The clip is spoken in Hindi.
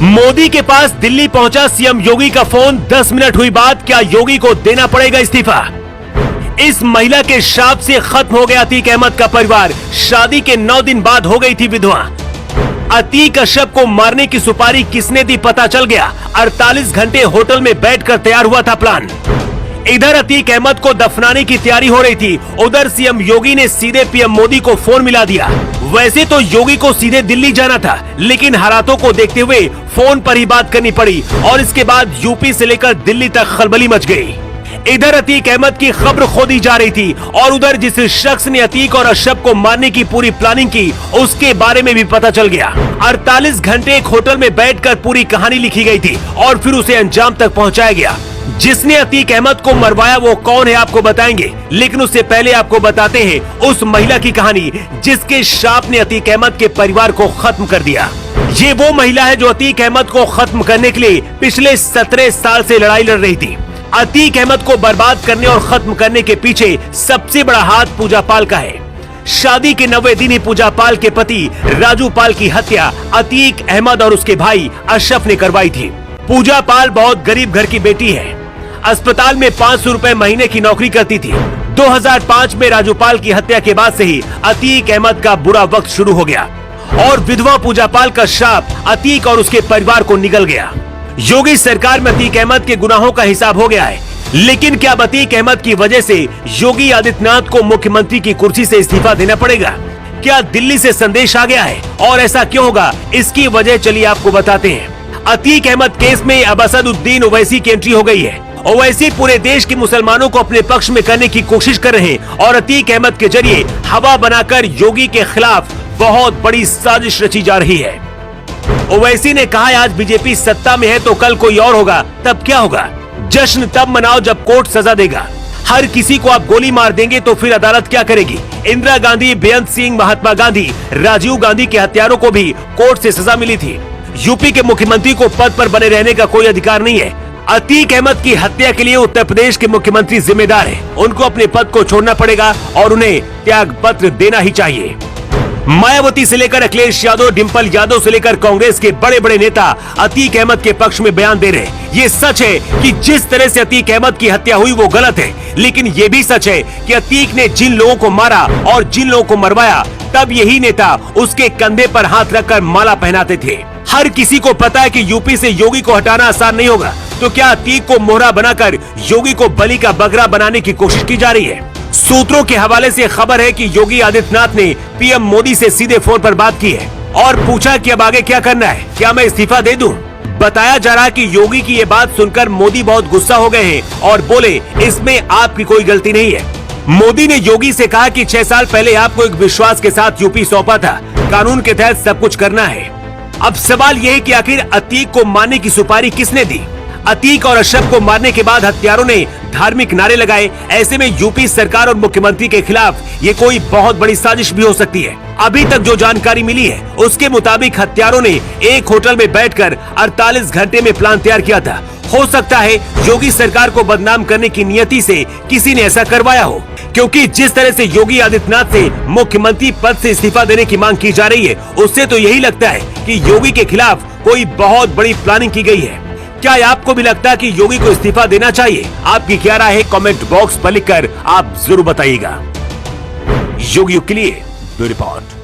मोदी के पास दिल्ली पहुंचा सीएम योगी का फोन। 10 मिनट हुई बात, क्या योगी को देना पड़ेगा इस्तीफा? इस महिला के श्राप से खत्म हो गया अतीक अहमद का परिवार। शादी के 9 दिन बाद हो गई थी विधवा। अतीक अशरफ को मारने की सुपारी किसने दी पता चल गया। 48 घंटे होटल में बैठकर तैयार हुआ था प्लान। इधर अतीक अहमद को दफनाने की तैयारी हो रही थी, उधर सीएम योगी ने सीधे पीएम मोदी को फोन मिला दिया। वैसे तो योगी को सीधे दिल्ली जाना था, लेकिन हालातों को देखते हुए फोन पर ही बात करनी पड़ी और इसके बाद यूपी से लेकर दिल्ली तक खलबली मच गई। इधर अतीक अहमद की खबर खोदी जा रही थी और उधर जिस शख्स ने अतीक और अशरफ को मारने की पूरी प्लानिंग की, उसके बारे में भी पता चल गया। 48 घंटे एक होटल में बैठकर पूरी कहानी लिखी गई थी और फिर उसे अंजाम तक पहुंचाया गया। जिसने अतीक अहमद को मरवाया वो कौन है आपको बताएंगे, लेकिन उससे पहले आपको बताते हैं उस महिला की कहानी जिसके श्राप ने अतीक अहमद के परिवार को खत्म कर दिया। ये वो महिला है जो अतीक अहमद को खत्म करने के लिए पिछले 17 साल से लड़ाई लड़ रही थी। अतीक अहमद को बर्बाद करने और खत्म करने के पीछे सबसे बड़ा हाथ पूजा पाल का है। शादी के 90वें दिन ही पूजा पाल के पति राजू पाल की हत्या अतीक अहमद और उसके भाई अशरफ ने करवाई थी। पूजा पाल बहुत गरीब घर की बेटी है। अस्पताल में 500 रुपए महीने की नौकरी करती थी। 2005 में राजू पाल की हत्या के बाद से ही अतीक अहमद का बुरा वक्त शुरू हो गया और विधवा पूजा पाल का श्राप अतीक और उसके परिवार को निगल गया। योगी सरकार में अतीक अहमद के गुनाहों का हिसाब हो गया है, लेकिन क्या अतीक अहमद की वजह से योगी आदित्यनाथ को मुख्यमंत्री की कुर्सी से इस्तीफा देना पड़ेगा? क्या दिल्ली से संदेश आ गया है और ऐसा क्यों होगा, इसकी वजह चलिए आपको बताते हैं। अतीक अहमद केस में अब असदुद्दीन ओवैसी की एंट्री हो गई है। ओवैसी पूरे देश के मुसलमानों को अपने पक्ष में करने की कोशिश कर रहे हैं और अतीक अहमद के जरिए हवा बनाकर योगी के खिलाफ बहुत बड़ी साजिश रची जा रही है। ओवैसी ने कहा आज बीजेपी सत्ता में है तो कल कोई और होगा, तब क्या होगा? जश्न तब मनाओ जब कोर्ट सजा देगा। हर किसी को आप गोली मार देंगे तो फिर अदालत क्या करेगी? इंदिरा गांधी, बेअंत सिंह, महात्मा गांधी, राजीव गांधी के हत्यारों को भी कोर्ट से सजा मिली थी। यूपी के मुख्यमंत्री को पद पर बने रहने का कोई अधिकार नहीं है। अतीक अहमद की हत्या के लिए उत्तर प्रदेश के मुख्यमंत्री जिम्मेदार हैं। उनको अपने पद को छोड़ना पड़ेगा और उन्हें त्याग पत्र देना ही चाहिए। मायावती से लेकर अखिलेश यादव, डिंपल यादव से लेकर कांग्रेस के बड़े बड़े नेता अतीक अहमद के पक्ष में बयान दे रहे हैं। ये सच है कि जिस तरह से अतीक अहमद की हत्या हुई वो गलत है, लेकिन ये भी सच है कि अतीक ने जिन लोगों को मारा और जिन लोगों को मरवाया, तब यही नेता उसके कंधे पर हाथ रखकर माला पहनाते थे। हर किसी को पता है कि यूपी से योगी को हटाना आसान नहीं होगा, तो क्या अतीक को मोहरा बनाकर योगी को बलि का बकरा बनाने की कोशिश की जा रही है? सूत्रों के हवाले से खबर है कि योगी आदित्यनाथ ने पीएम मोदी से सीधे फोन पर बात की है और पूछा कि अब आगे क्या करना है, क्या मैं इस्तीफा दे दूं? बताया जा रहा है कि योगी की ये बात सुनकर मोदी बहुत गुस्सा हो गए हैं और बोले इसमें आपकी कोई गलती नहीं है। मोदी ने योगी से कहा कि 6 साल पहले आपको एक विश्वास के साथ यूपी सौंपा था, कानून के तहत सब कुछ करना है। अब सवाल यह है कि आखिर अतीक को मारने की सुपारी किसने दी? अतीक और अशरफ को मारने के बाद हत्यारों ने धार्मिक नारे लगाए। ऐसे में यूपी सरकार और मुख्यमंत्री के खिलाफ ये कोई बहुत बड़ी साजिश भी हो सकती है। अभी तक जो जानकारी मिली है उसके मुताबिक हत्यारों ने एक होटल में बैठकर 48 घंटे में प्लान तैयार किया था। हो सकता है योगी सरकार को बदनाम करने की नियति से किसी ने ऐसा करवाया हो, क्योंकि जिस तरह से योगी आदित्यनाथ से मुख्यमंत्री पद से इस्तीफा देने की मांग की जा रही है, उससे तो यही लगता है कि योगी के खिलाफ कोई बहुत बड़ी प्लानिंग की गई है। क्या आपको भी लगता है कि योगी को इस्तीफा देना चाहिए? आपकी क्या राय है कमेंट बॉक्स पर लिखकर आप जरूर बताइएगा। योगी के लिए ब्यूरो रिपोर्ट।